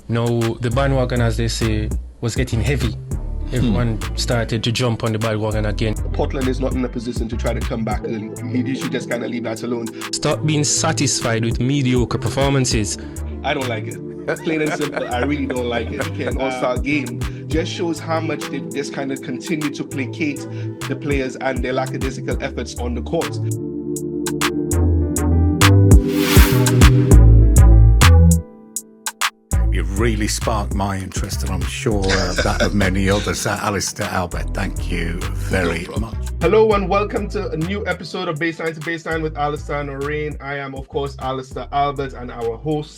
Now, the bandwagon, as they say, was getting heavy. Everyone started to jump on the bandwagon again. Portland is not in a position to try to come back, and he should just kind of leave that alone. Stop being satisfied with mediocre performances. I don't like it. Plain and simple, I really don't like it. An all-star game just shows how much they just kind of continue to placate the players and their lackadaisical efforts on the court. You really sparked my interest, and I'm sure that of many others. Alistair Albert, thank you very much. Hello and welcome to a new episode of Baseline to Baseline with Alistair and Orain. I am, of course, Alistair Albert, and our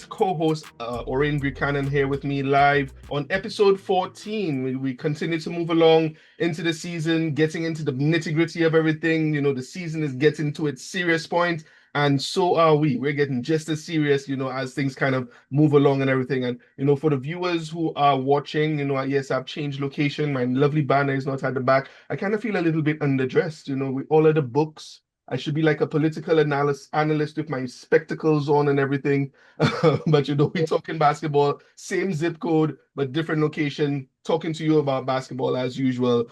co-host, Orain Buchanan, here with me live on episode 14. We continue to move along into the season, getting into the nitty-gritty of everything. You know, the season is getting to its serious point. And so are we. We're getting just as serious, as things kind of move along and everything. And, for the viewers who are watching, yes, I've changed location. My lovely banner is not at the back. I kind of feel a little bit underdressed, with all of the books. I should be like a political analyst with my spectacles on and everything. But, we're talking basketball, same zip code, but different location, talking to you about basketball as usual,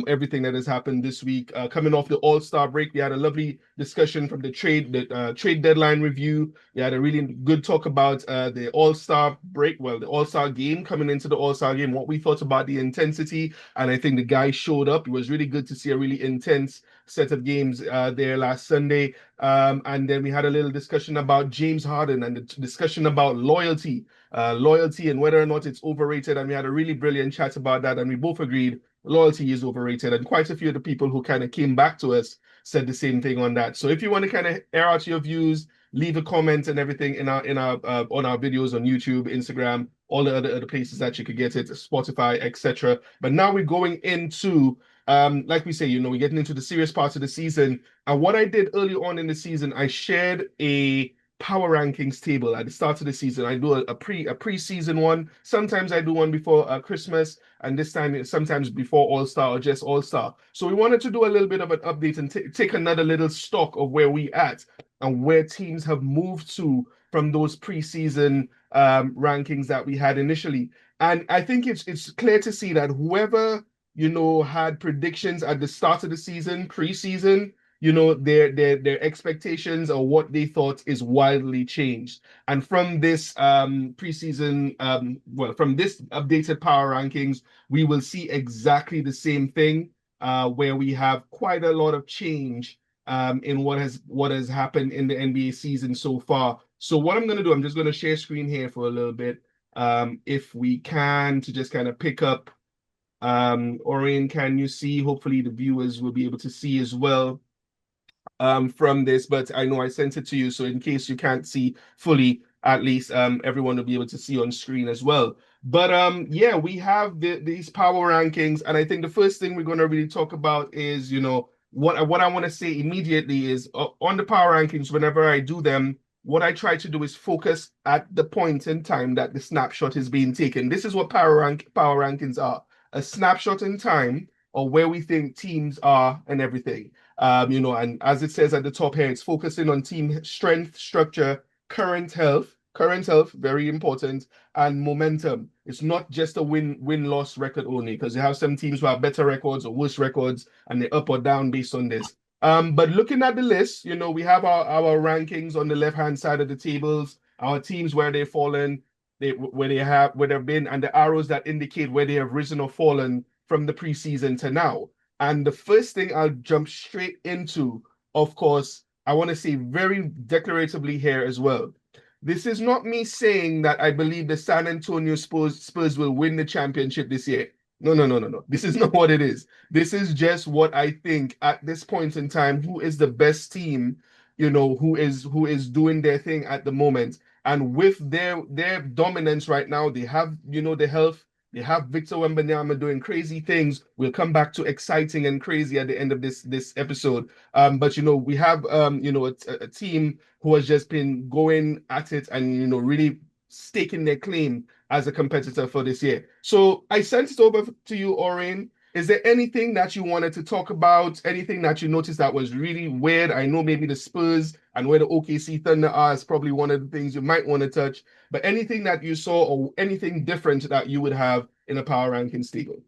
everything that has happened this week. Coming off the All-Star break, we had a lovely discussion from the trade deadline review. We had a really good talk about the All-Star break, the All-Star game, coming into the All-Star game, what we thought about the intensity. And I think the guys showed up. It was really good to see a really intense set of games there last Sunday. And then we had a little discussion about James Harden and the discussion about loyalty and whether or not it's overrated. And we had a really brilliant chat about that. And we both agreed loyalty is overrated. And quite a few of the people who kind of came back to us said the same thing on that. So if you want to kind of air out your views, leave a comment and everything on our videos on YouTube, Instagram, all the other places that you could get it, Spotify, etc. But now we're going into like we say, we're getting into the serious parts of the season. And what I did early on in the season, I shared a power rankings table at the start of the season. I do a pre-season one. Sometimes I do one before Christmas, and this time sometimes before All-Star or just All-Star. So we wanted to do a little bit of an update and take another little stock of where we at and where teams have moved to from those pre-season rankings that we had initially. And I think it's clear to see that whoever had predictions at the start of the season, pre-season, their expectations or what they thought is wildly changed. And from this preseason, from this updated power rankings, we will see exactly the same thing, where we have quite a lot of change in what has happened in the NBA season so far. So what I'm going to do, I'm just going to share screen here for a little bit, if we can, to just kind of pick up. Orain, can you see? Hopefully the viewers will be able to see as well from this, but I know I sent it to you, so in case you can't see fully, at least everyone will be able to see on screen as well. But yeah, we have these power rankings, and I think the first thing we're going to really talk about is what I want to say immediately is on the power rankings. Whenever I do them, what I try to do is focus at the point in time that the snapshot is being taken. This is what power rankings are. A snapshot in time or where we think teams are and everything. And as it says at the top here, it's focusing on team strength, structure, current health, very important, and momentum. It's not just a win-loss record only, because you have some teams who have better records or worse records, and they're up or down based on this. But looking at the list, we have our rankings on the left-hand side of the tables, our teams where they've fallen, where they've been, and the arrows that indicate where they have risen or fallen from the preseason to now. And the first thing I'll jump straight into, of course, I want to say very declaratively here as well. This is not me saying that I believe the San Antonio Spurs will win the championship this year. No. This is not what it is. This is just what I think at this point in time, who is the best team, who is doing their thing at the moment. And with their dominance right now, they have, the health. They have Victor Wembanyama doing crazy things. We'll come back to exciting and crazy at the end of this episode. But we have a team who has just been going at it and really staking their claim as a competitor for this year. So I sent it over to you, Oren. Is there anything that you wanted to talk about? Anything that you noticed that was really weird? I know maybe the Spurs and where the OKC Thunder are is probably one of the things you might want to touch, but anything that you saw or anything different that you would have in a power rankings table?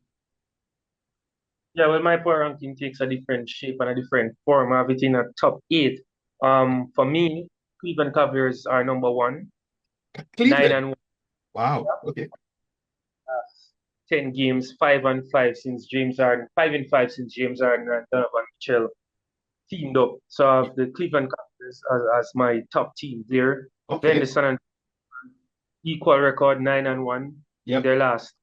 Yeah, well, my power ranking takes a different shape and a different form. I have it in a top 8. For me, Cleveland Cavaliers are number 1, 9 Cleveland. and 1, Wow. Okay. 10 games, 5 and 5 since James Harden, 5 and 5 since James Harden and Donovan Mitchell teamed up. So I have the Cleveland Cavaliers as my top team there. Okay. Then the San Antonio equal record 9 and 1 in Yep. their last.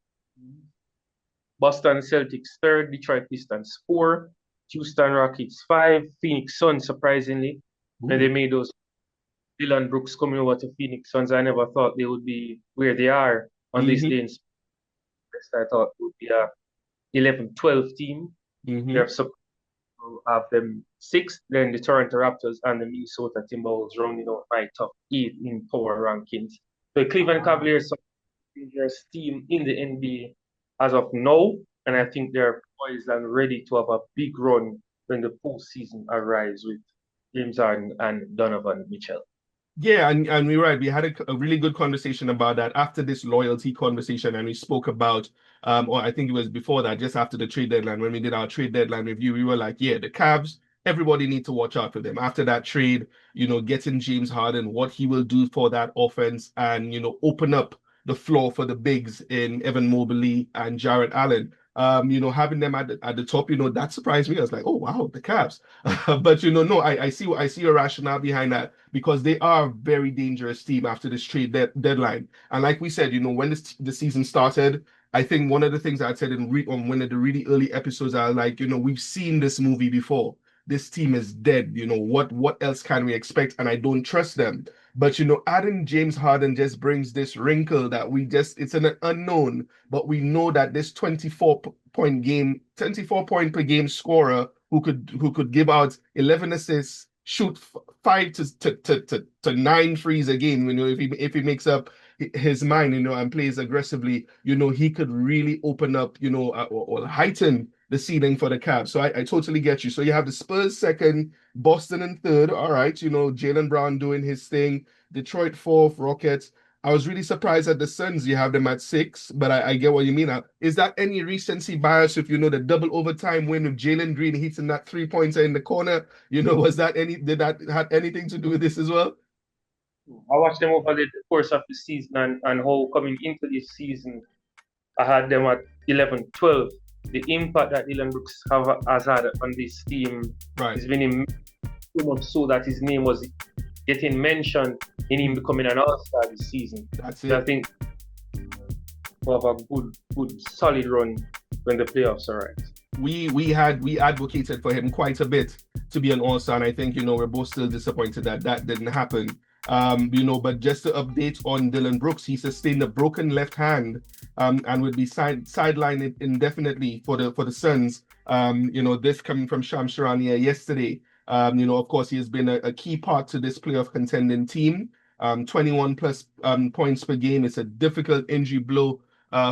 Boston Celtics 3rd, Detroit Pistons 4, Houston Rockets 5, Phoenix Suns surprisingly. And they made those Dylan Brooks coming over to Phoenix Suns. I never thought they would be where they are on this day in sports. I thought it would be a 11-12 team. They have them 6th, then the Toronto Raptors and the Minnesota Timberwolves rounding out my top 8 in power rankings. The Cleveland Cavaliers are the dangerous team in the NBA as of now, and I think they're poised and ready to have a big run when the postseason arrives with James Harden and Donovan Mitchell. Yeah, and we're right. We had a really good conversation about that after this loyalty conversation, and we spoke about, or I think it was before that, just after the trade deadline, when we did our trade deadline review, we were like, yeah, the Cavs, everybody need to watch out for them. After that trade, getting James Harden, what he will do for that offense and, open up the floor for the bigs in Evan Mobley and Jarrett Allen. Having them at the top, that surprised me. I was like, oh wow, the Cavs. But no, I see a rationale behind that because they are a very dangerous team after this trade deadline. And like we said, when the season started, I think one of the things I said on one of the really early episodes are like, we've seen this movie before. This team is dead. What else can we expect? And I don't trust them. But adding James Harden just brings this wrinkle that it's an unknown, but we know that this 24 point per game scorer who could give out 11 assists, shoot 5 to 9 threes a game, if he makes up his mind, and plays aggressively, he could really open up, or heighten the ceiling for the Cavs. So I totally get you. So you have the Spurs 2nd, Boston in 3rd. All right, Jalen Brown doing his thing. Detroit 4th, Rockets. I was really surprised at the Suns. You have them at 6, but I get what you mean. Is that any recency bias if the double overtime win with Jalen Green hitting that 3-pointer in the corner? Did that have anything to do with this as well? I watched them over the course of the season and how coming into this season, I had them at 11-12. The impact that Dylan Brooks has had on this team has been so much so that his name was getting mentioned in him becoming an all-star this season. That's it. So I think we'll have a good solid run when the playoffs arrive. We advocated for him quite a bit to be an all-star, and I think we're both still disappointed that didn't happen. But just to update on Dylan Brooks, he sustained a broken left hand and would be sidelined indefinitely for the Suns. This coming from Shams Charania yesterday. Of course, he has been a key part to this playoff contending team. 21 plus points per game. It's a difficult injury blow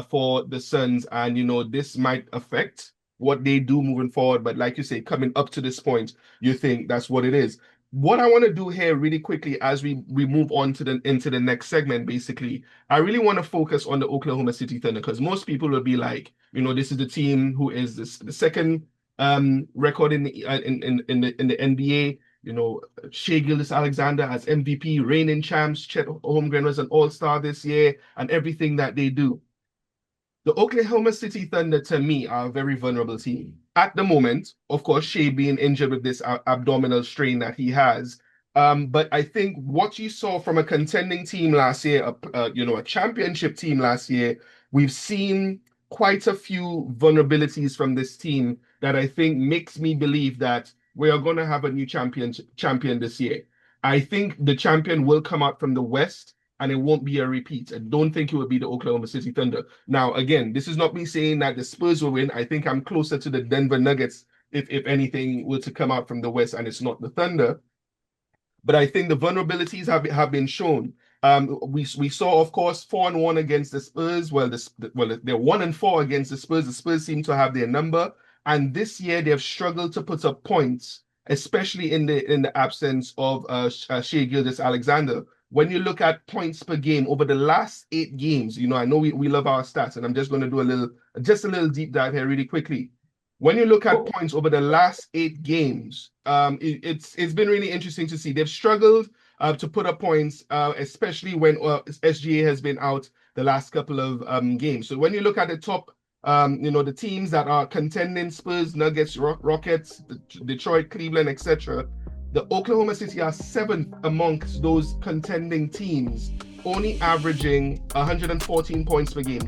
for the Suns, and this might affect what they do moving forward. But like you say, coming up to this point, you think that's what it is. What I want to do here really quickly as we move on into the next segment, basically, I really want to focus on the Oklahoma City Thunder because most people will be like, this is the team who is the second record in the NBA. Shai Gilgeous-Alexander as MVP, reigning champs. Chet Holmgren was an all-star this year, and everything that they do. The Oklahoma City Thunder, to me, are a very vulnerable team. At the moment, of course, Shai being injured with this abdominal strain that he has. But I think what you saw from a contending team last year, a championship team last year, we've seen quite a few vulnerabilities from this team that I think makes me believe that we are going to have a new champion this year. I think the champion will come out from the West. and it won't be a repeat. I don't think it will be the Oklahoma City Thunder. Now, again, this is not me saying that the Spurs will win. I think I'm closer to the Denver Nuggets if anything were to come out from the West and it's not the Thunder. But I think the vulnerabilities have been shown. We saw, of course, 4-1 against the Spurs. Well, they're 1-4 against the Spurs. The Spurs seem to have their number, and this year they've struggled to put up points, especially in the absence of Shai Gilgeous-Alexander. When you look at points per game over the last 8 games, I know we love our stats, and I'm just going to do a little deep dive here really quickly. When you look at points over the last 8 games, it's been really interesting to see. They've struggled to put up points, especially when SGA has been out the last couple of games. So when you look at the top, the teams that are contending, Spurs, Nuggets, Rockets, Detroit, Cleveland, etc., the Oklahoma City are 7th amongst those contending teams, only averaging 114 points per game.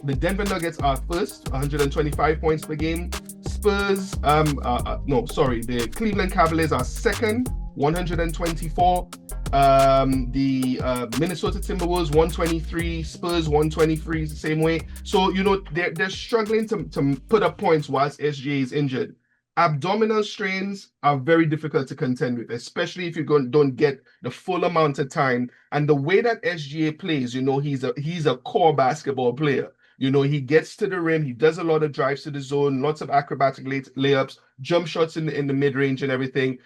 The Denver Nuggets are first, 125 points per game. The Cleveland Cavaliers are second, 124. The Minnesota Timberwolves, 123. Spurs, 123, the same way. So, they're struggling to put up points whilst SGA is injured. Abdominal strains are very difficult to contend with, especially if you don't get the full amount of time. And the way that SGA plays, he's a core basketball player. He gets to the rim, he does a lot of drives to the zone, lots of acrobatic layups, jump shots in the mid-range and everything.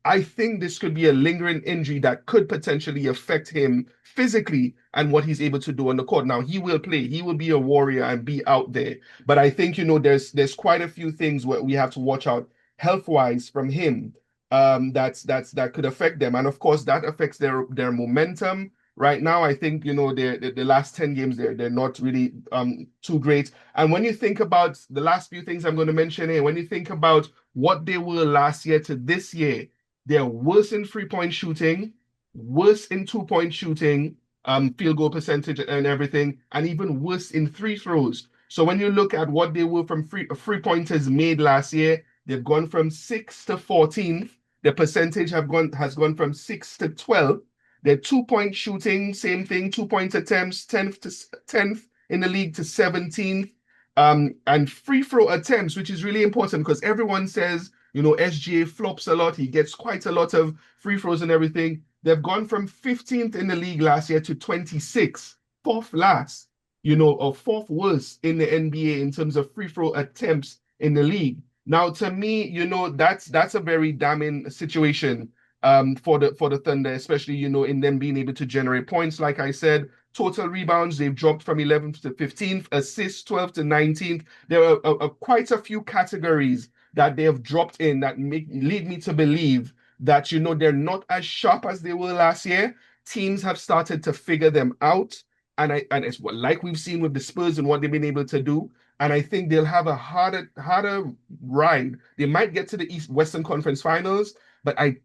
I think this could be a lingering injury that could potentially affect him physically and what he's able to do on the court. Now, he will play, he will be a warrior and be out there. But I think, there's quite a few things where we have to watch out health-wise from him that could affect them. And of course, that affects their momentum. Right now, I think, the last 10 games, they're not really too great. And when you think about the last few things I'm going to mention here, when you think about what they were last year to this year, they're worse in 3-point shooting, worse in 2-point shooting, field goal percentage and everything, and even worse in free throws. So when you look at what they were from free-pointers made last year, they've gone from 6th to 14th. Their percentage has gone from 6 to 12. Their 2-point shooting, same thing, 2-point attempts, 10th in the league to 17th. And free throw attempts, which is really important because everyone says, SGA flops a lot. He gets quite a lot of free throws and everything. They've gone from 15th in the league last year to 26th, 4th last, or 4th worst in the NBA in terms of free throw attempts in the league. Now, to me, that's a very damning situation for the Thunder, especially, in them being able to generate points. Like I said, total rebounds, they've dropped from 11th to 15th, assists 12th to 19th. There are quite a few categories that they have dropped in that lead me to believe that, they're not as sharp as they were last year. Teams have started to figure them out. And it's like we've seen with the Spurs and what they've been able to do. And I think they'll have a harder ride. They might get to the Western Conference Finals, but I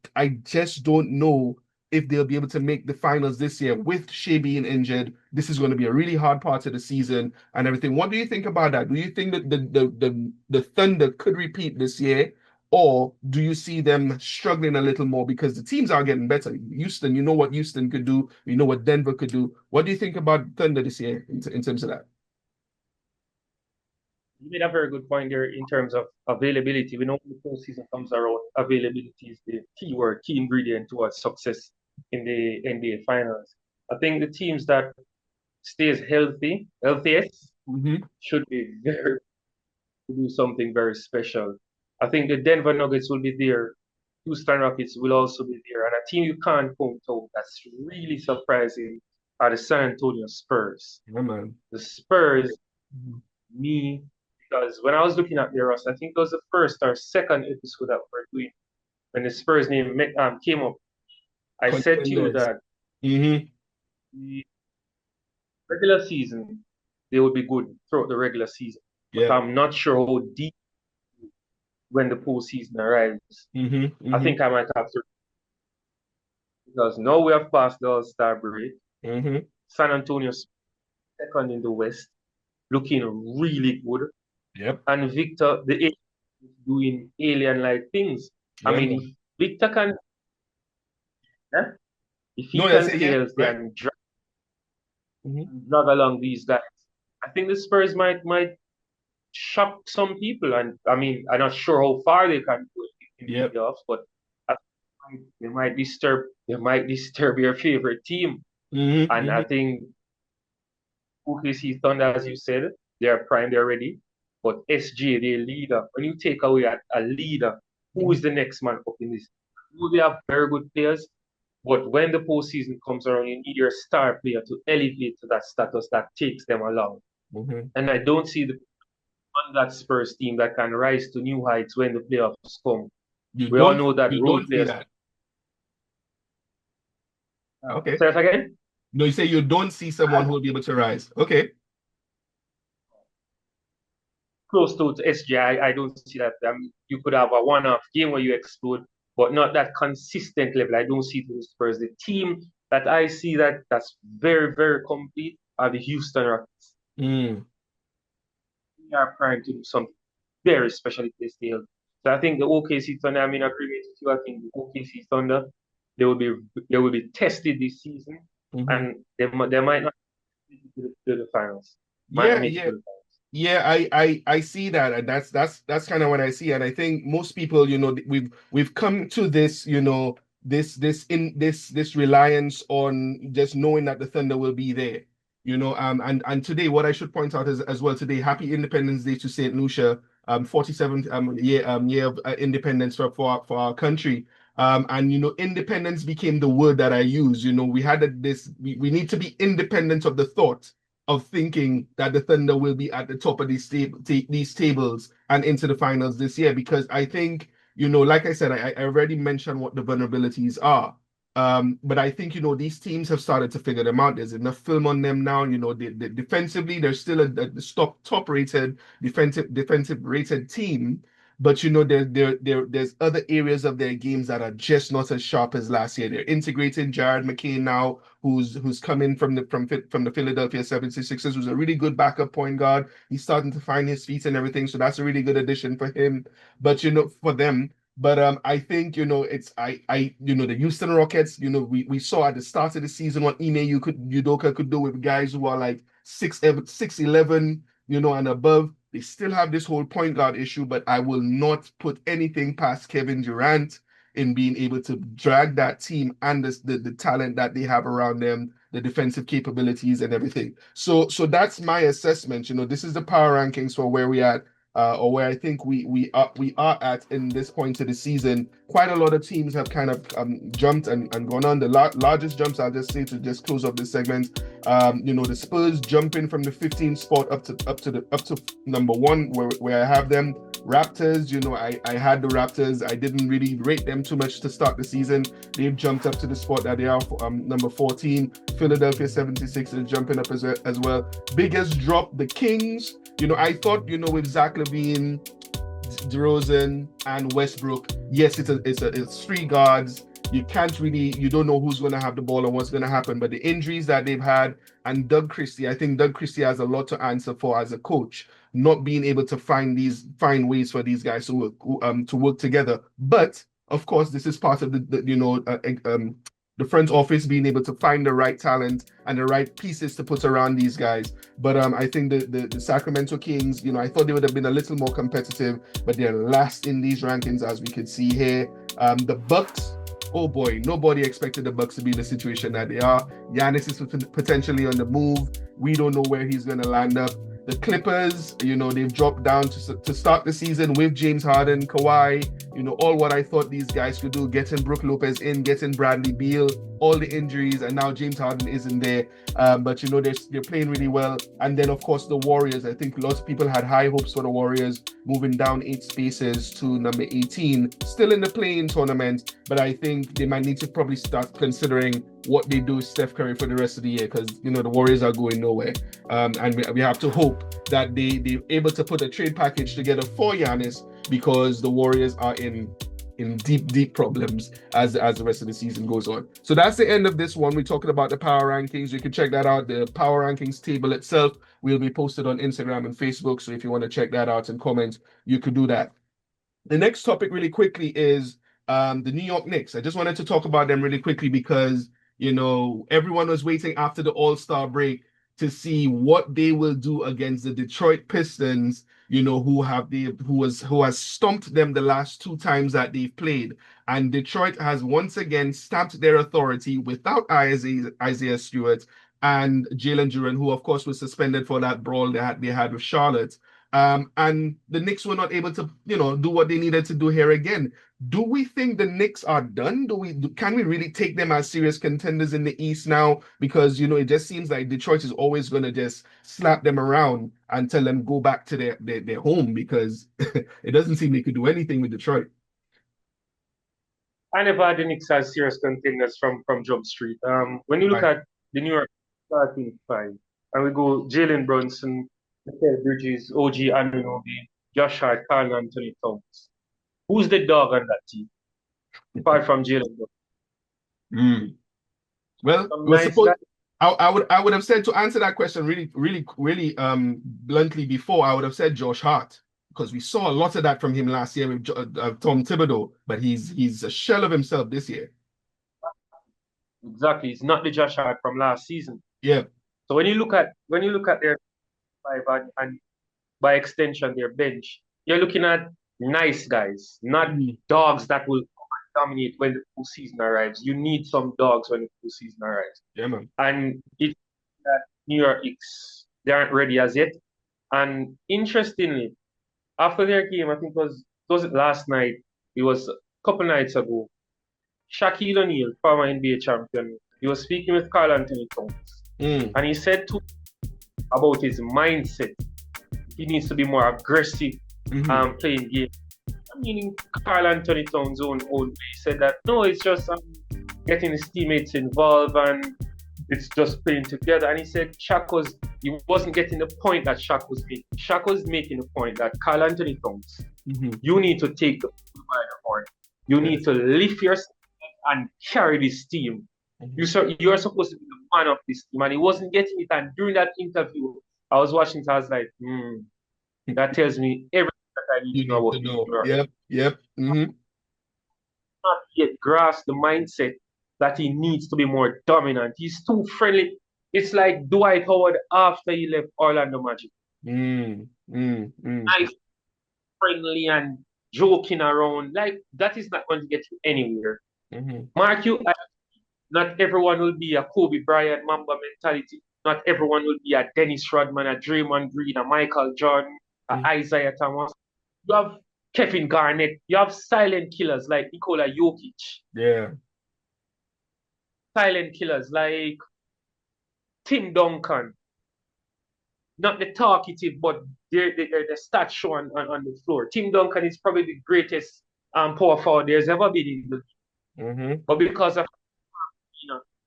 just don't know if they'll be able to make the finals this year with Shai being injured. This is going to be a really hard part of the season and everything. What do you think about that? Do you think that the Thunder could repeat this year, or do you see them struggling a little more because the teams are getting better? Houston, you know what Houston could do. You know what Denver could do. What do you think about Thunder this year in terms of that? You made a very good point there in terms of availability. We know when the postseason comes around, availability is the key ingredient towards success in the NBA Finals. I think the teams that stays healthiest, should be very do something very special. I think the Denver Nuggets will be there. Houston Rockets will also be there. And a team you can't point out that's really surprising are the San Antonio Spurs. Yeah, man. The Spurs, because when I was looking at their roster, I think it was the first or second episode that we were doing when the Spurs name came up. I said to you that the regular season, they would be good throughout the regular season. But I'm not sure how deep when the postseason arrives. I think I might have to, because now we have passed the All-Star break. San Antonio second in the West, looking really good. And Victor, the alien, is doing alien-like things. I mean, if Victor can, if he No, can that's it. stay Yeah, healthy right. and Mhm. drag along these guys, I think the Spurs might shock some people. And I mean, I'm not sure how far they can go in the Yep. playoffs, but I think they might disturb your favorite team. And I Mm-hmm. think OKC Thunder, as you said, they're primed, they're ready. But SJ, their leader, when you take away a leader, who is the next man up in this? They have very good players, but when the postseason comes around, you need your star player to elevate to that status that takes them along. Mm-hmm. And I don't see on that Spurs team that can rise to new heights when the playoffs come. You We all don't know that you role don't see players. that. Okay. Say that again? No, you say you don't see someone who will be able to rise. Okay. Close to SJ, I don't see that. You could have a one-off game where you explode, but not that consistent level. I don't see it in the Spurs. The team that I see that's very, very complete are the Houston Rockets. Mm. They are primed to do something very special if they stay healthy. So I think the OKC Thunder, I'm in agreement with you. I think the OKC Thunder, they will be tested this season, Mm-hmm. and they might not make it to the finals. Might not Yeah, make it yeah. to the finals. Yeah, I see that, and that's kind of what I see, and I think most people, we've come to this, this reliance on just knowing that the Thunder will be there, and today, what I should point out is as well today, Happy Independence Day to Saint Lucia, 47th year of independence for our country. And independence became the word that I use. We had we need to be independent of the thought of thinking that the Thunder will be at the top of these tables and into the finals this year, because I think, like I said, I already mentioned what the vulnerabilities are. But I think, these teams have started to figure them out. There's enough film on them now. Defensively, they're still a top rated defensive rated team. But there's other areas of their games that are just not as sharp as last year. They're integrating Jared McCain now, who's coming from the Philadelphia 76ers, who's a really good backup point guard. He's starting to find his feet and everything, so that's a really good addition for him. But for them. But I think it's the Houston Rockets. We saw at the start of the season what Ime Udoka could do with guys who are like 6'11", and above. They still have this whole point guard issue, but I will not put anything past Kevin Durant in being able to drag that team and the talent that they have around them, the defensive capabilities and everything. So that's my assessment. This is the power rankings for where we at. Or where I think we are at in this point of the season. Quite a lot of teams have kind of jumped and gone on. The largest jumps, I'll just say to just close up this segment. The Spurs jumping from the 15th spot up to number one, where I have them. Raptors, I had the Raptors. I didn't really rate them too much to start the season. They've jumped up to the spot that they are for, number 14. Philadelphia 76ers jumping up as well. Biggest drop, the Kings. I thought, with Zach LaVine, DeRozan, and Westbrook, yes, it's three guards. You don't know who's going to have the ball and what's going to happen. But the injuries that they've had, and Doug Christie, I think Doug Christie has a lot to answer for as a coach, not being able to find ways for these guys to work together. But of course, this is part of the front office being able to find the right talent and the right pieces to put around these guys. But I think the Sacramento Kings, I thought they would have been a little more competitive, but they're last in these rankings, as we could see here. The Bucks, oh boy, nobody expected the Bucks to be in the situation that they are. Giannis is potentially on the move. We don't know where he's going to land up. The Clippers, they've dropped down to start the season with James Harden, Kawhi, all what I thought these guys could do, getting Brook Lopez in, getting Bradley Beal, all the injuries, and now James Harden isn't there. But they're playing really well. And then of course the Warriors. I think lots of people had high hopes for the Warriors, moving down 8 spaces to number 18, still in the play-in tournament. But I think they might need to probably start considering what they do with Steph Curry for the rest of the year, because the Warriors are going nowhere. And we have to hope that they're able to put a trade package together for Giannis, because the Warriors are in deep problems as the rest of the season goes on. So that's the end of this one. We're talking about the power rankings. You can check that out. The power rankings table itself will be posted on Instagram and Facebook. So if you want to check that out and comment, you could do that. The next topic really quickly is the New York Knicks. I just wanted to talk about them really quickly because Everyone was waiting after the All-Star break to see what they will do against the Detroit Pistons, who has stomped them the last two times that they've played. And Detroit has once again stamped their authority without Isaiah Stewart and Jalen Duren, who of course was suspended for that brawl they had with Charlotte. And the Knicks were not able to, do what they needed to do here again. Do we think the Knicks are done? Can we really take them as serious contenders in the East now? Because it just seems like Detroit is always going to just slap them around and tell them go back to their home, because it doesn't seem they could do anything with Detroit. I never had the Knicks as serious contenders from Jump Street. When you look at the New York starting five, and we go Jalen Brunson, Mikal Bridges, OG Anunoby, Josh Hart, Karl-Anthony Towns. Who's the dog on that team? Apart from Jalen Brunson. Well, I would have said, to answer that question really, really, really bluntly before, I would have said Josh Hart, because we saw a lot of that from him last year with Tom Thibodeau, but he's a shell of himself this year. Exactly, it's not the Josh Hart from last season. Yeah. So when you look at their five and by extension their bench, you're looking at nice guys, not dogs that will dominate when the full season arrives. You need some dogs when the full season arrives. Yeah, man. And it's that New York Knicks, they aren't ready as yet. And interestingly, after their game, I think was it last night? It was a couple nights ago. Shaquille O'Neal, former NBA champion, he was speaking with Karl-Anthony Towns, and he said about his mindset. He needs to be more aggressive playing games. Meaning Karl-Anthony Towns' own way. He said that no, it's just getting his teammates involved and it's just playing together. And he said he wasn't getting the point that Shaq was making. Shaq was making the point that Karl-Anthony Towns, you need to take the ball by the horn. You need to lift yourself and carry this team. You're supposed to be the man of this team, and he wasn't getting it. And during that interview, I was watching it, I was like, that tells me everything that I need to know about. Yep. Not yet grasp the mindset that he needs to be more dominant. He's too friendly. It's like Dwight Howard after he left Orlando Magic. Nice, friendly, and joking around. Like, that is not going to get you anywhere. Mark you, not everyone will be a Kobe Bryant Mamba mentality. Not everyone will be a Dennis Rodman, a Draymond Green, a Michael Jordan, a Isaiah Thomas. You have Kevin Garnett. You have silent killers like Nikola Jokic. Yeah. Silent killers like Tim Duncan. Not the talkative, but they're the stat show on the floor. Tim Duncan is probably the greatest power forward there's ever been in the league. But because of,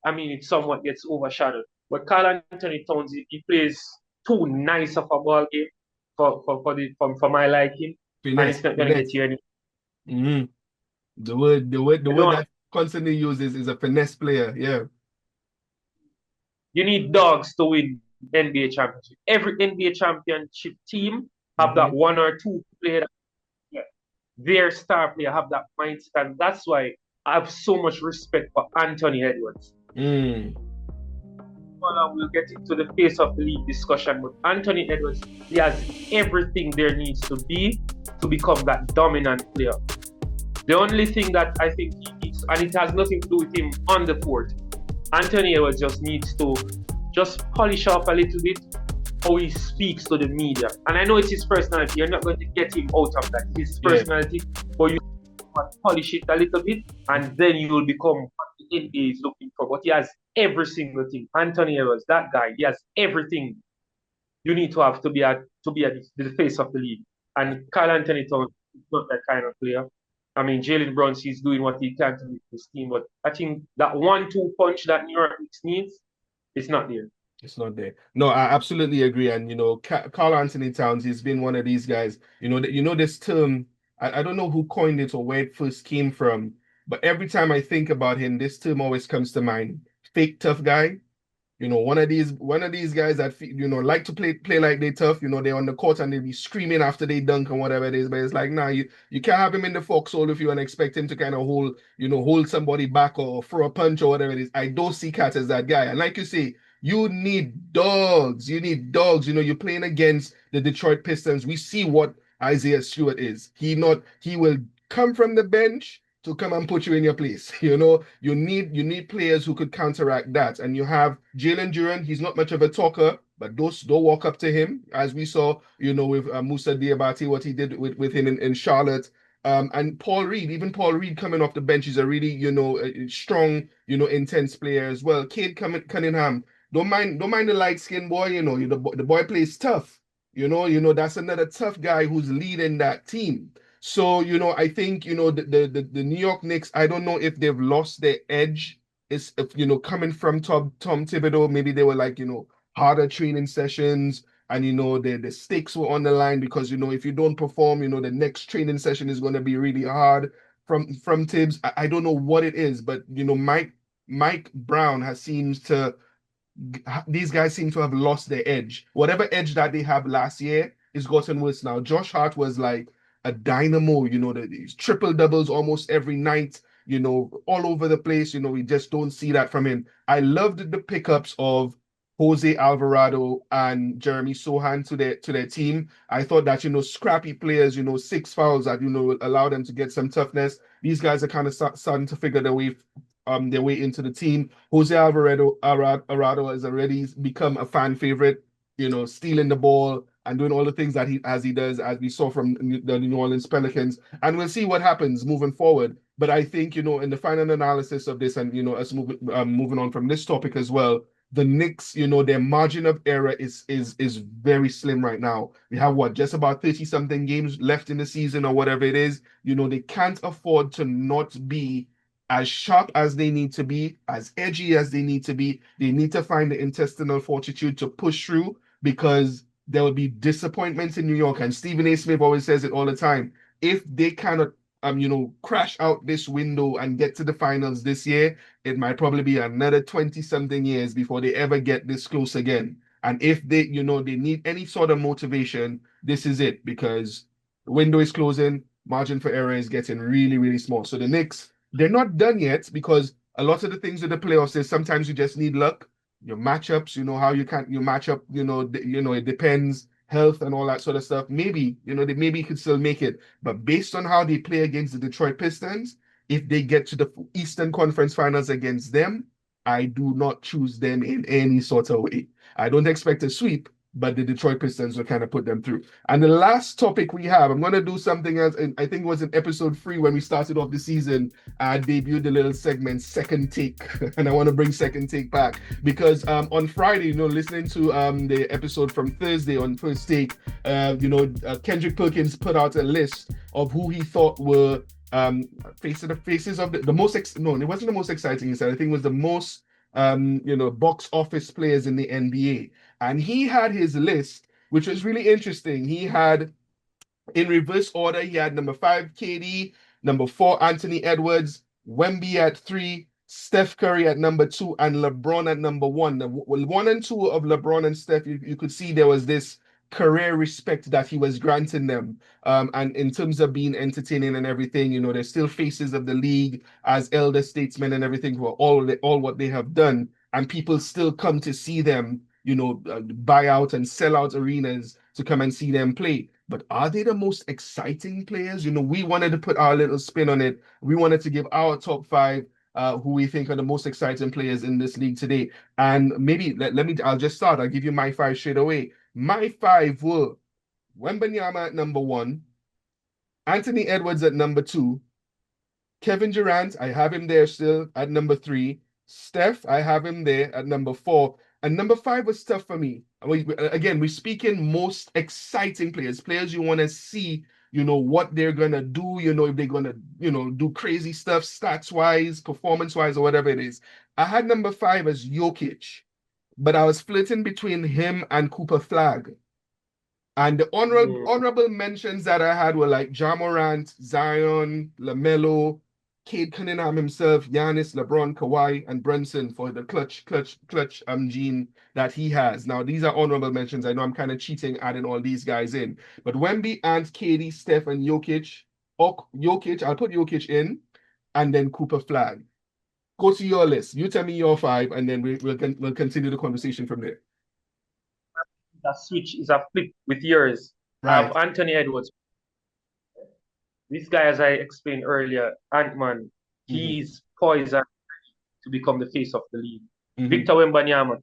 it somewhat gets overshadowed. But Karl-Anthony Towns, he plays too nice of a ball game for my liking. And it's not going to get you any. The word that constantly uses is a finesse player. Yeah. You need dogs to win NBA championship. Every NBA championship team have that one or two player. Their star player have that mindset, and that's why I have so much respect for Anthony Edwards. We'll get into the face of the league discussion, but Anthony Edwards, he has everything there needs to be to become that dominant player. The only thing that I think he needs, and it has nothing to do with him on the court, Anthony Edwards just needs to just polish off a little bit how he speaks to the media. And I know it's his personality. You're not going to get him out of that. It's his personality, but you polish it a little bit, and then you will become what the NBA is looking for. But he has every single thing. Anthony Edwards, that guy, he has everything you need to have to be at the face of the league. And Karl-Anthony Towns is not that kind of player. Jalen Brunson is doing what he can to make this team, but I think that 1-2 punch that New York Knicks needs, it's not there. It's not there. No, I absolutely agree. And Karl-Anthony Towns, he's been one of these guys. This term, I don't know who coined it or where it first came from, but every time I think about him, this term always comes to mind. Fake tough guy. One of these guys that like to play like they tough. They're on the court and they be screaming after they dunk and whatever it is. But it's like, nah, you can't have him in the foxhole if you want to expect him to kind of hold somebody back or throw a punch or whatever it is. I don't see Cat as that guy. And like you say, you need dogs. You need dogs. You're playing against the Detroit Pistons. We see what Isaiah Stewart is. He will come from the bench to come and put you in your place. You need players who could counteract that. And you have Jalen Duren. He's not much of a talker, but those don't walk up to him, as we saw, with Moussa Diabate, what he did with him in Charlotte. And Paul Reed, even Paul Reed coming off the bench, is a really, a strong, intense player as well. Cade Cunningham, don't mind the light-skinned boy, the boy plays tough. That's another tough guy who's leading that team. So, I think, the New York Knicks, I don't know if they've lost their edge. It's, coming from Tom Thibodeau, maybe they were like, harder training sessions and, the stakes were on the line because, if you don't perform, the next training session is going to be really hard from Tibbs. I don't know what it is, but, Mike Brown these guys seem to have lost their edge. Whatever edge that they have last year is gotten worse now. Josh Hart was like a dynamo, these triple doubles almost every night, all over the place. We just don't see that from him. I loved the pickups of Jose Alvarado and Jeremy Sohan to their team. I thought that, scrappy players, 6 fouls that, allow them to get some toughness. These guys are kind of starting to figure their way into the team. Jose Alvarado has already become a fan favorite, stealing the ball and doing all the things that he does, as we saw from the New Orleans Pelicans. And we'll see what happens moving forward. But I think, in the final analysis of this and, us moving on from this topic as well, the Knicks, their margin of error is very slim right now. We have just about 30-something games left in the season or whatever it is. They can't afford to not be as sharp as they need to be, as edgy as they need to be. They need to find the intestinal fortitude to push through, because there will be disappointments in New York. And Stephen A. Smith always says it all the time. If they cannot, crash out this window and get to the finals this year, it might probably be another 20-something years before they ever get this close again. And if they, they need any sort of motivation, this is it, because the window is closing, margin for error is getting really, really small. So the Knicks, they're not done yet, because a lot of the things with the playoffs is sometimes you just need luck. Your matchups, how you match up, it depends, health and all that sort of stuff. Maybe, they could still make it. But based on how they play against the Detroit Pistons, if they get to the Eastern Conference Finals against them, I do not choose them in any sort of way. I don't expect a sweep, but the Detroit Pistons will kind of put them through. And the last topic we have, I'm going to do something else. I think it was in episode 3 when we started off the season. I debuted the little segment, Second Take. And I want to bring Second Take back because on Friday, listening to the episode from Thursday on First Take, Kendrick Perkins put out a list of who he thought were faces of the most, it wasn't the most exciting, he said. I think it was the most, box office players in the NBA. And he had his list, which was really interesting. He had, in reverse order, he had number 5, KD, number 4, Anthony Edwards, Wemby at 3, Steph Curry at number 2, and LeBron at number 1. The 1 and 2 of LeBron and Steph, you could see there was this career respect that he was granting them. And in terms of being entertaining and everything, they're still faces of the league as elder statesmen and everything for all what they have done. And people still come to see them, buy out and sell out arenas to come and see them play. But are they the most exciting players? We wanted to put our little spin on it. We wanted to give our top 5 who we think are the most exciting players in this league today. And maybe I'll just start. I'll give you my 5 straight away. My 5 were Wembanyama at number 1, Anthony Edwards at number 2, Kevin Durant, I have him there still at number 3, Steph, I have him there at number 4, and number 5 was tough for me. We're speaking most exciting players you want to see, what they're going to do, if they're going to, do crazy stuff, stats-wise, performance-wise, or whatever it is. I had number 5 as Jokic, but I was flirting between him and Cooper Flagg. And the honorable mentions that I had were like Ja Morant, Zion, LaMelo, Cade Cunningham himself, Giannis, LeBron, Kawhi, and Brunson for the clutch gene that he has. Now, these are honorable mentions. I know I'm kind of cheating adding all these guys in. But Wemby, Ant, KD, Steph, and Jokic, I'll put Jokic in, and then Cooper Flag. Go to your list. You tell me your 5, and then we'll continue the conversation from there. That switch is a flip with yours. I have Anthony Edwards. This guy, as I explained earlier, Ant-Man, he's poised to become the face of the league. Victor Wembanyama,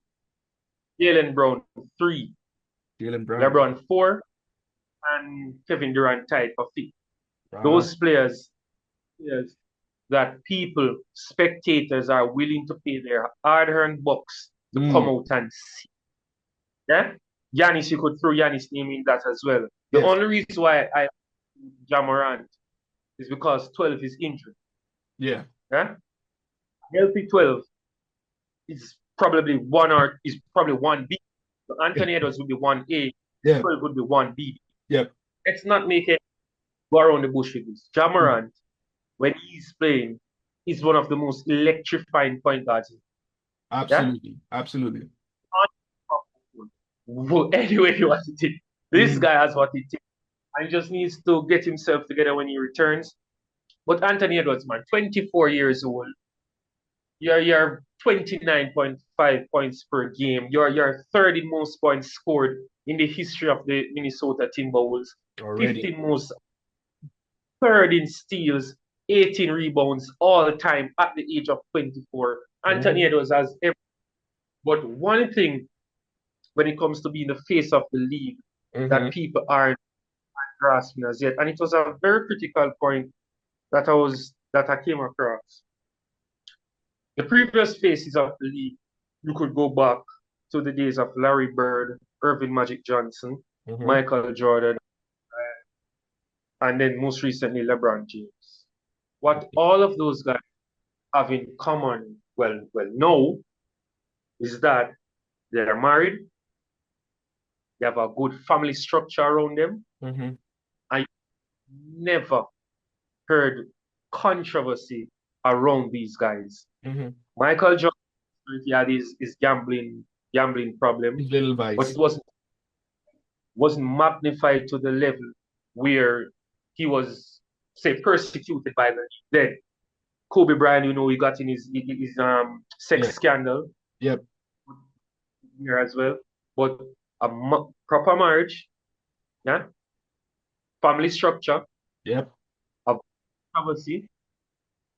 Jalen Brown, 3. LeBron, 4. And Kevin Durant tied for 5th. Those players that people, spectators, are willing to pay their hard-earned bucks to come out and see. Yeah? Giannis, you could throw Giannis' name in that as well. The only reason why I Ja Morant is because 12 is injured. Yeah. Healthy 12 is probably 1B. So Anthony Edwards would be 1A. 12 would be 1B. Yep. Let's not make it go around the bush with this. Ja Morant, when he's playing, is one of the most electrifying point guards. Absolutely. Absolutely. Anyway, you want to take. This guy has what it takes. And just needs to get himself together when he returns. But Anthony Edwards, man, 24 years old. You're 29.5 points per game. You're 30 most points scored in the history of the Minnesota Timberwolves. Already. 15 most, 3rd in steals, 18 rebounds all the time at the age of 24. Anthony Edwards has everything. But one thing when it comes to being the face of the league that people aren't grasping as yet, and it was a very critical point that I came across. The previous faces of the league, you could go back to the days of Larry Bird, Irving Magic Johnson, Michael Jordan, and then most recently LeBron James. What all of those guys have in common, well, no, is that they're married, they have a good family structure around them. I never heard controversy around these guys. Michael Jordan, he had his gambling problem, His little vice. but it wasn't magnified to the level where he was, say, persecuted by the league. Then Kobe Bryant, he got in his sex scandal. Yep. Here as well, but a proper marriage, family structure, privacy,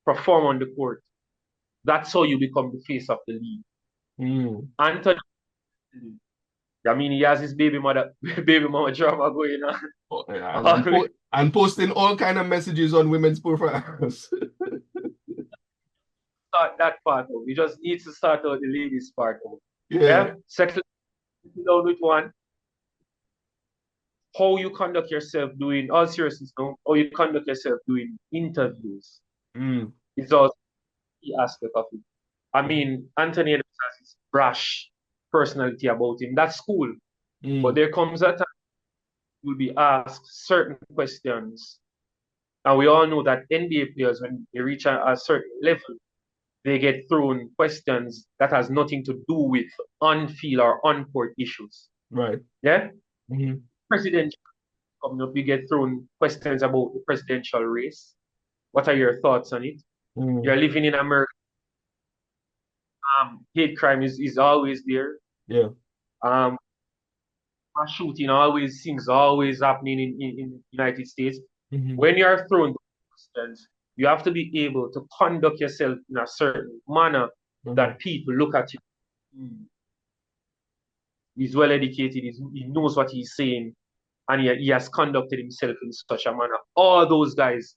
perform on the court. That's how you become the face of the league. Anthony, I mean, he has his baby mama drama going on. And posting all kind of messages on women's profiles. Start that part out. We just need to start out the ladies part out. Settle down with one. How you conduct yourself doing, all seriousness, how you conduct yourself doing interviews is also a key aspect of it. I mean, Anthony has his brash personality about him. That's cool. But there comes a time you'll be asked certain questions. And we all know that NBA players, when they reach a certain level, they get thrown questions that has nothing to do with on-field or on-court issues. Right. Yeah? Presidential coming up, you get thrown questions about the presidential race. What are your thoughts on it? You're living in America. Hate crime is always there. Yeah. Mass shooting things always happening in the United States. When you're thrown questions, you have to be able to conduct yourself in a certain manner that people look at you. He's well educated, he knows what he's saying, and he has conducted himself in such a manner. All those guys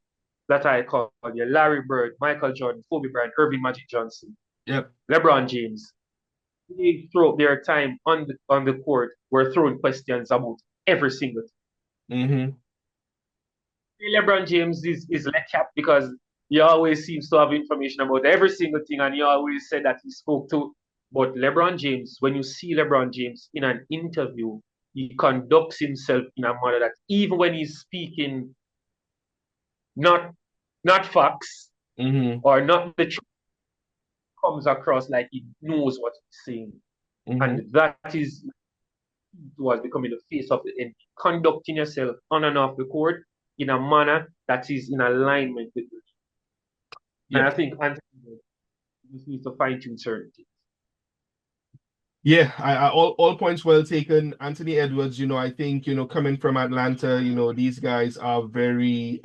that I call you, Larry Bird, Michael Jordan, Kobe Bryant, Irving Magic Johnson, LeBron James, they throughout their time on the court were throwing questions about every single thing. LeBron James is let cap because he always seems to have information about every single thing, and he always said that he spoke to. But LeBron James, when you see LeBron James in an interview, he conducts himself in a manner that even when he's speaking not facts, or not the truth comes across like he knows what he's saying. And that is towards becoming the face of the NBA. Conducting yourself on and off the court in a manner that is in alignment with the league. And I think Anthony just needs to fine tune certain things. Yeah, all points well taken. Anthony Edwards, I think, coming from Atlanta, these guys are very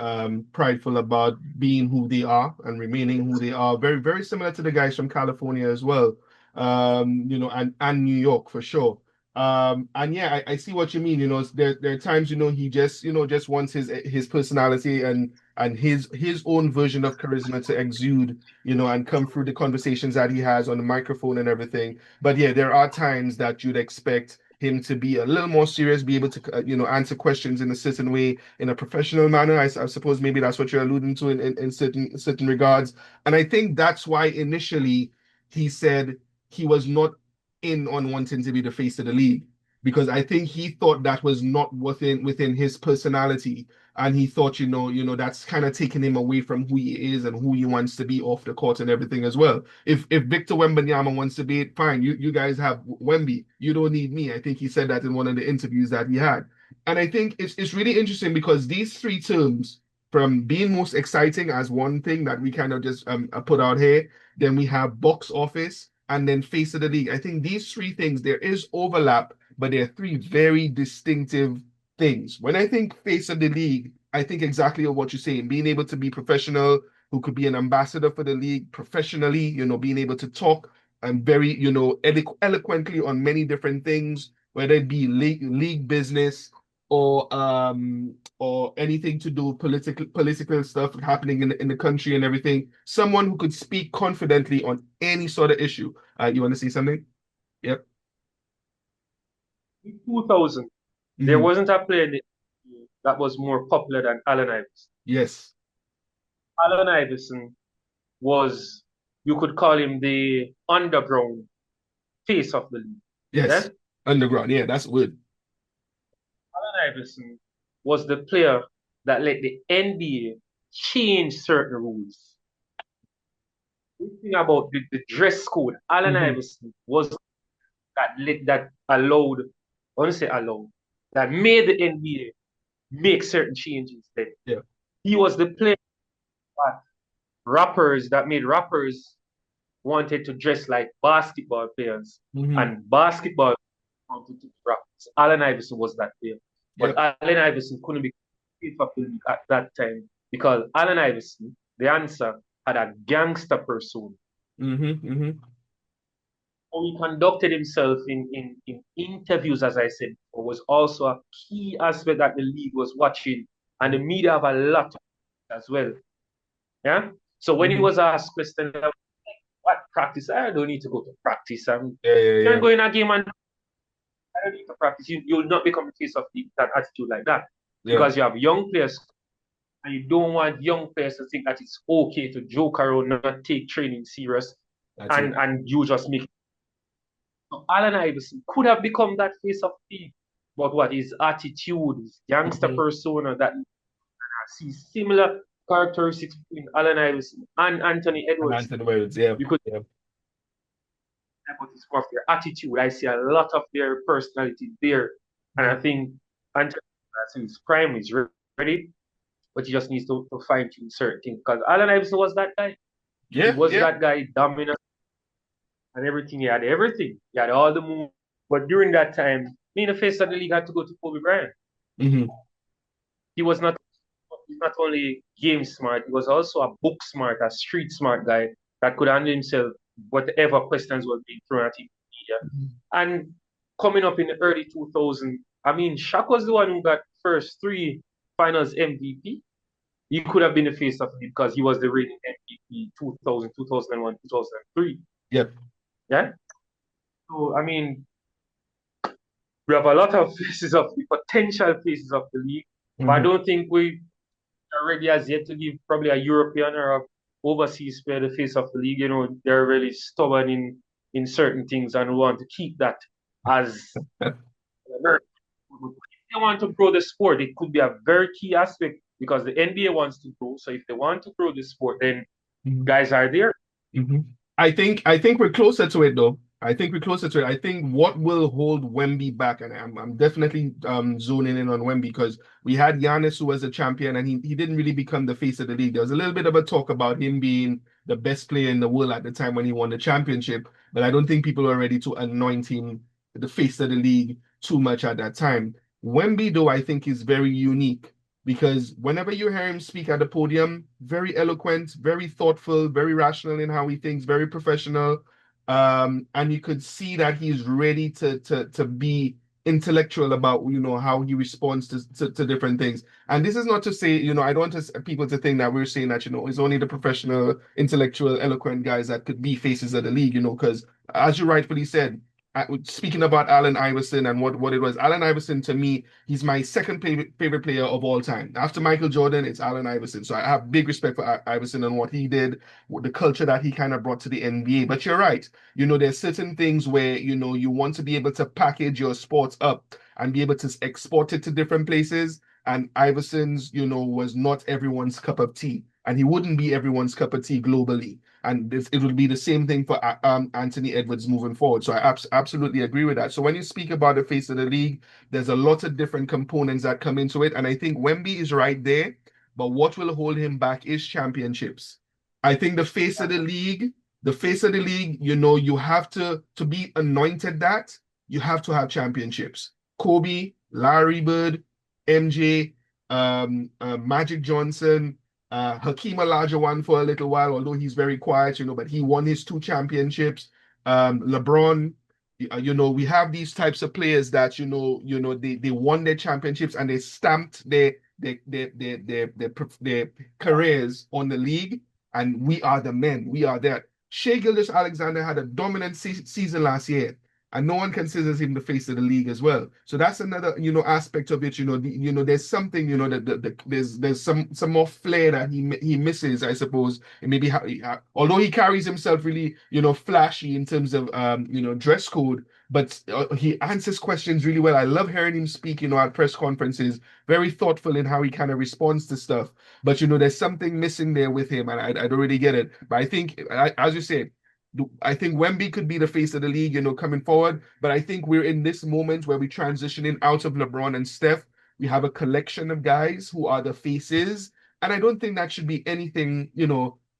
prideful about being who they are and remaining who they are. Very, very similar to the guys from California as well. And New York for sure. And yeah, I see what you mean. There are times, he just wants his personality and his own version of charisma to exude, and come through the conversations that he has on the microphone and everything. But yeah, there are times that you'd expect him to be a little more serious, be able to, answer questions in a certain way, in a professional manner. I suppose maybe that's what you're alluding to in certain regards. And I think that's why initially he said he was not in on wanting to be the face of the league, because I think he thought that was not within his personality, and he thought, that's kind of taking him away from who he is and who he wants to be off the court and everything as well. If Victor Wembanyama wants to be it, fine. You guys have Wemby. You don't need me. I think he said that in one of the interviews that he had. And I think it's really interesting because these three terms, from being most exciting as one thing that we kind of just put out here, then we have box office, and then face of the league. I think these three things, there is overlap, but they're three very distinctive things. When I think face of the league, I think exactly of what you're saying, being able to be professional, who could be an ambassador for the league professionally, being able to talk and very, eloquently on many different things, whether it be league business or anything to do with political stuff happening in the country and everything. Someone who could speak confidently on any sort of issue. You want to see something? Yep. In 2000, there wasn't a player that was more popular than Allen Iverson. Yes. Allen Iverson was, you could call him the underground face of the league. Yes. Underground. Yeah, that's good. Allen Iverson was the player that let the NBA change certain rules. The thing about the dress code, Allen Iverson was that allowed, I want to say allowed, that made the NBA make certain changes then. Yeah. He was the player that made rappers wanted to dress like basketball players, and basketball wanted to rappers. Allen Iverson was that player. But Allen Iverson couldn't be face of the league at that time because Allen Iverson, the answer, had a gangster persona. How he conducted himself in interviews, as I said, was also a key aspect that the league was watching, and the media have a lot of as well. Yeah. So when he was asked question, what practice? I don't need to go to practice. You can go in a game and I don't need to practice. You'll not become the face of that attitude like that because you have young players, and you don't want young players to think that it's okay to joke around, not take training serious, and you just make. So Allen Iverson could have become that face of the league, but what his attitude, his gangster persona, that I see similar characteristics between Allen Iverson and Anthony Edwards. You could about his more of their attitude. I see a lot of their personality there. And I think Anthony Edwards' prime is ready, but he just needs to fine tune certain things. Because Allen Iverson was that guy. He was that guy, dominant and everything. He had everything. He had all the moves. But during that time, being the face of the league had to go to Kobe Bryant. He was not only game smart, he was also a book smart, a street smart guy that could handle himself whatever questions were being thrown at him. And coming up in the early 2000s, I mean, Shaq was the one who got first 3 finals MVP. He could have been the face of it because he was the reigning MVP 2000, 2001, 2003. Yep. Yeah. So, I mean, we have a lot of potential faces of the league, but I don't think we are ready as yet to give probably a European or a overseas player the face of the league. They're really stubborn in certain things and want to keep that as if they want to grow the sport, it could be a very key aspect because the NBA wants to grow. So if they want to grow the sport, then Guys are there. Mhm. I think we're closer to it though. I think we're closer to it. I think what will hold Wemby back, and I'm definitely zoning in on Wemby because we had Giannis who was a champion and he didn't really become the face of the league. There was a little bit of a talk about him being the best player in the world at the time when he won the championship, but I don't think people were ready to anoint him the face of the league too much at that time. Wemby though I think is very unique because whenever you hear him speak at the podium, very eloquent, very thoughtful, very rational in how he thinks, very professional. And you could see that he's ready to be intellectual about how he responds to different things. And this is not to say, I don't want people to think that we're saying that, it's only the professional, intellectual, eloquent guys that could be faces of the league, because as you rightfully said, speaking about Allen Iverson and what it was, Allen Iverson to me, he's my second favorite player of all time. After Michael Jordan, it's Allen Iverson. So I have big respect for Iverson and what he did, the culture that he kind of brought to the NBA. But you're right. There's certain things where, you want to be able to package your sports up and be able to export it to different places. And Iverson's, was not everyone's cup of tea. And he wouldn't be everyone's cup of tea globally. And it will be the same thing for Anthony Edwards moving forward. So I absolutely agree with that. So when you speak about the face of the league, there's a lot of different components that come into it. And I think Wemby is right there. But what will hold him back is championships. I think the face of the league, you have to be anointed that, you have to have championships. Kobe, Larry Bird, MJ, Magic Johnson, Hakeem Olajuwon for a little while, although he's very quiet, but he won his 2 championships. LeBron, we have these types of players that they won their championships and they stamped their careers on the league, and we are the men. We are that. Shai Gilgeous-Alexander had a dominant season last year, and no one considers him the face of the league as well. So that's another, aspect of it. There's something, there's some more flair that he misses, I suppose. And maybe although he carries himself really, flashy in terms of dress code, but he answers questions really well. I love hearing him speak, at press conferences. Very thoughtful in how he kind of responds to stuff. But there's something missing there with him, and I don't really get it. But I think, as you said, I think Wemby could be the face of the league, coming forward. But I think we're in this moment where we're transitioning out of LeBron and Steph. We have a collection of guys who are the faces. And I don't think that should be anything,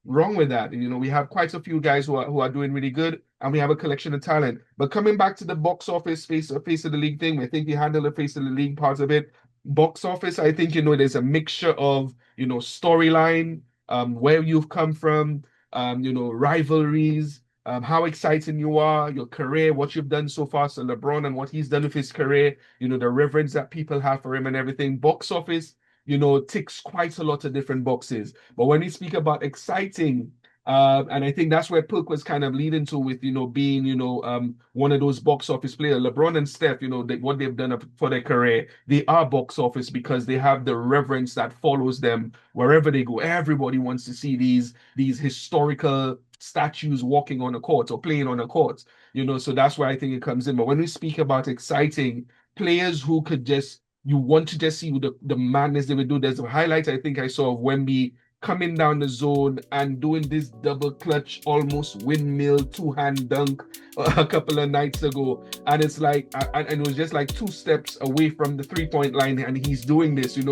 wrong with that. We have quite a few guys who are doing really good, and we have a collection of talent. But coming back to the box office face of the league thing, I think we handle the face of the league part of it. Box office, I think, there's a mixture of, storyline, where you've come from, rivalries, how exciting you are, your career, what you've done so far. So LeBron and what he's done with his career, the reverence that people have for him and everything. Box office, ticks quite a lot of different boxes. But when we speak about exciting, and I think that's where Perk was kind of leading to with, being, one of those box office players. LeBron and Steph, what they've done for their career, they are box office because they have the reverence that follows them wherever they go. Everybody wants to see these historical statues walking on a court or playing on a court, so that's why I think it comes in. But when we speak about exciting players who could you want to just see the madness they would do. There's a highlight I think I saw of Wemby coming down the zone and doing this double clutch, almost windmill 2-hand dunk a couple of nights ago. And it's like, and it was just like 2 steps away from the 3-point line, and he's doing this, he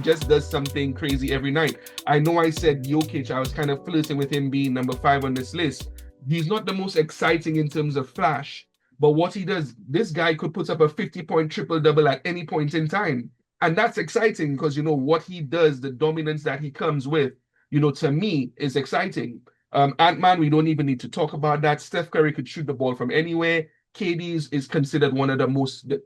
just does something crazy every night. I know I said Jokic, I was kind of flirting with him being number 5 on this list. He's not the most exciting in terms of flash, but what he does, this guy could put up a 50-point triple-double at any point in time. And that's exciting because, what he does, the dominance that he comes with, to me is exciting. Ant-Man, we don't even need to talk about that. Steph Curry could shoot the ball from anywhere. KD is considered one of the most, the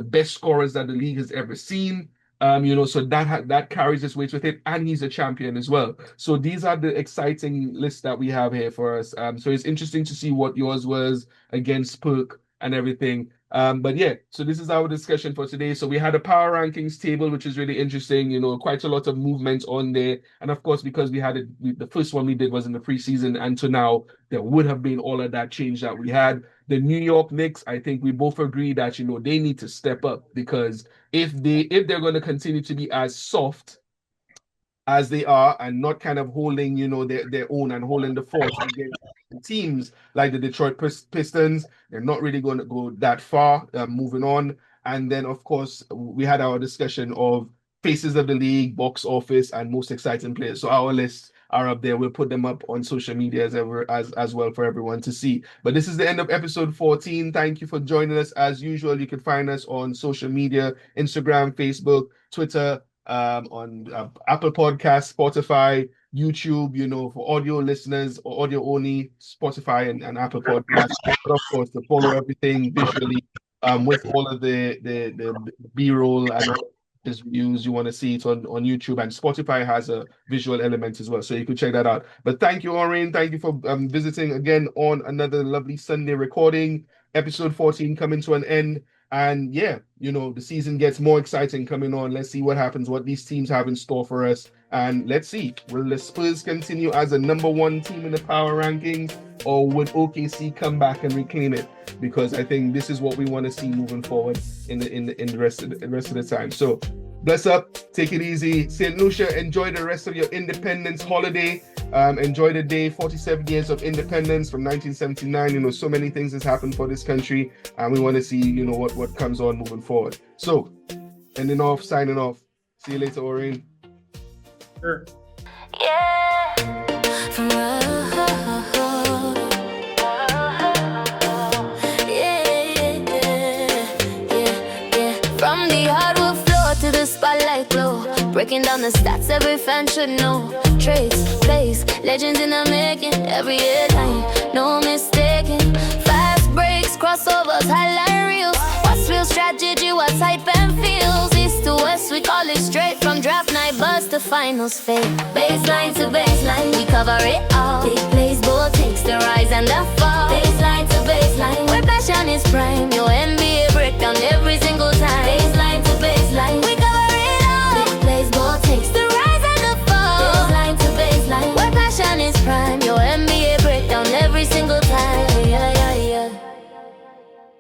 best scorers that the league has ever seen. So that carries its weight with it, and he's a champion as well. So these are the exciting lists that we have here for us. So it's interesting to see what yours was against Perk and everything. But yeah, so this is our discussion for today. So we had a power rankings table, which is really interesting, quite a lot of movement on there. And of course, because we had it, the first one we did was in the preseason, and to now there would have been all of that change that we had. The New York Knicks, I think we both agree that, they need to step up, because if they're going to continue to be as soft as they are and not kind of holding, their own and holding the fort against teams like the Detroit Pistons. They're not really going to go that far. Moving on. And then, of course, we had our discussion of faces of the league, box office, and most exciting players. So our lists are up there. We'll put them up on social media as well for everyone to see. But this is the end of episode 14. Thank you for joining us. As usual, you can find us on social media, Instagram, Facebook, Twitter, on Apple Podcasts, Spotify, YouTube, for audio listeners or audio only, Spotify and Apple Podcasts. But of course, to follow everything visually with all of the B-roll and all this reviews, you want to see it on YouTube, and Spotify has a visual element as well, so you could check that out. But thank you, Oren. Thank you for visiting again on another lovely Sunday recording. Episode 14 coming to an end. And yeah, the season gets more exciting coming on. Let's see what happens, what these teams have in store for us. And let's see, will the Spurs continue as a number one team in the power rankings, or would OKC come back and reclaim it? Because I think this is what we want to see moving forward in the rest of the time. So bless up, take it easy. St. Lucia, enjoy the rest of your independence holiday. Enjoy the day, 47 years of independence from 1979. So many things has happened for this country, and we want to see, what comes on moving forward. So, signing off. See you later, Oren. Sure. Yeah. From the hardwood floor to the spotlight glow, breaking down the stats every fan should know. Trace, place, legends in the making. Every headline, no mistaking. Fast breaks, crossovers, highlight reels. What's real strategy, what's hype and feels. East to west, we call it straight. From draft night buzz to finals fade. Baseline to baseline, we cover it all. Big plays, bold takes, the rise and the fall. Baseline to baseline, where passion is prime. Your end